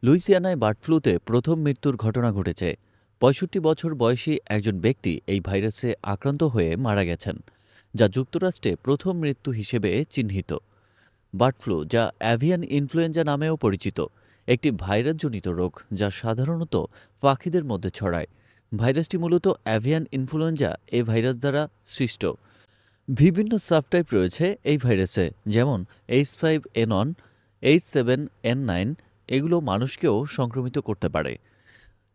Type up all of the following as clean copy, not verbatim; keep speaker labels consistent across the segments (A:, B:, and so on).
A: লুইসিয়ানায় bird ফ্লুতে প্রথম মৃত্যুর ঘটনা ঘটেছে। ৬৫ বছর বয়সী একজন ব্যক্তি এই ভাইরাসে আক্রান্ত হয়ে মারা গেছেন, যা যুক্তরাষ্ট্রে প্রথম মৃত্যু হিসেবে চিহ্নিত। বার্ড ফ্লু, যা অ্যাভিয়ান ইনফ্লুয়েঞ্জা নামেও পরিচিত, একটি ভাইরাসজনিত রোগ যা সাধারণত পাখিদের মধ্যে ছড়ায়। ভাইরাসটি মূলত অ্যাভিয়ান ইনফ্লুয়েঞ্জা এ ভাইরাস দ্বারা সৃষ্ট। বিভিন্ন সাবটাইপ রয়েছে এই ভাইরাসে, যেমন H5N1, H7N9। এগুলো মানুষকেও সংক্রমিত করতে পারে।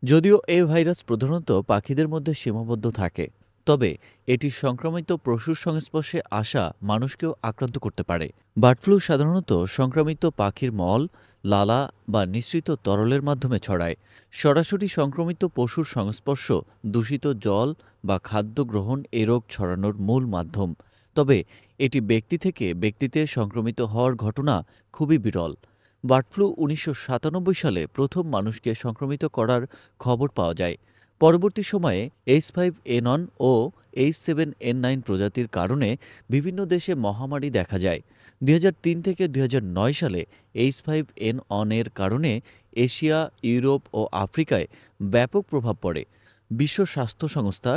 A: যদিও এই ভাইরাস প্রধানত পাখিদের মধ্যে সীমাবদ্ধ থাকে, তবে এটি সংক্রমিত পশুর সংস্পর্শে আসা মানুষকেও আক্রান্ত করতে পারে। বার্ড ফ্লু সাধারণত সংক্রমিত পাখির মল, লালা বা নিঃসৃত তরলের মাধ্যমে ছড়ায়। সরাসরি সংক্রমিত পশুর সংস্পর্শ, দূষিত জল বা খাদ্য গ্রহণ এ রোগ ছড়ানোর মূল মাধ্যম। তবে এটি ব্যক্তি থেকে ব্যক্তিতে সংক্রমিত হওয়ার ঘটনা খুবই বিরল। বার্ড ফ্লু ১৯৯৭ সালে প্রথম মানুষকে সংক্রমিত করার খবর পাওয়া যায়। পরবর্তী সময়ে H5N1 ও H7N9 প্রজাতির কারণে বিভিন্ন দেশে মহামারী দেখা যায়। ২০০৩ থেকে ২০০৯ সালে H5N1 এর কারণে এশিয়া, ইউরোপ ও আফ্রিকায় ব্যাপক প্রভাব পড়ে। বিশ্ব স্বাস্থ্য সংস্থা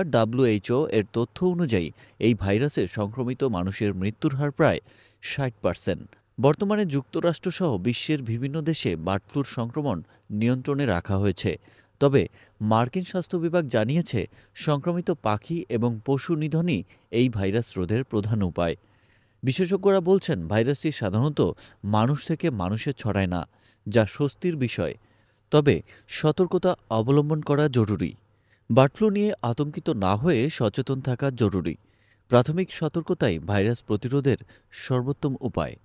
A: WHO এর তথ্য অনুযায়ী এই ভাইরাসে সংক্রমিত মানুষের মৃত্যুর হার প্রায় ৬০%। বর্তমানে যুক্তরাষ্ট্রসহ বিশ্বের বিভিন্ন দেশে বার্ড ফ্লুর সংক্রমণ নিয়ন্ত্রণে রাখা হয়েছে। তবে মার্কিন স্বাস্থ্য বিভাগ জানিয়েছে, সংক্রমিত পাখি এবং পশু নিধনই এই ভাইরাস রোধের প্রধান উপায়। বিশেষজ্ঞরা বলছেন, ভাইরাসটি সাধারণত মানুষ থেকে মানুষে ছড়ায় না, যা স্বস্তির বিষয়। তবে সতর্কতা অবলম্বন করা জরুরি। বার্ড ফ্লু নিয়ে আতঙ্কিত না হয়ে সচেতন থাকা জরুরি। প্রাথমিক সতর্কতাই ভাইরাস প্রতিরোধের সর্বোত্তম উপায়।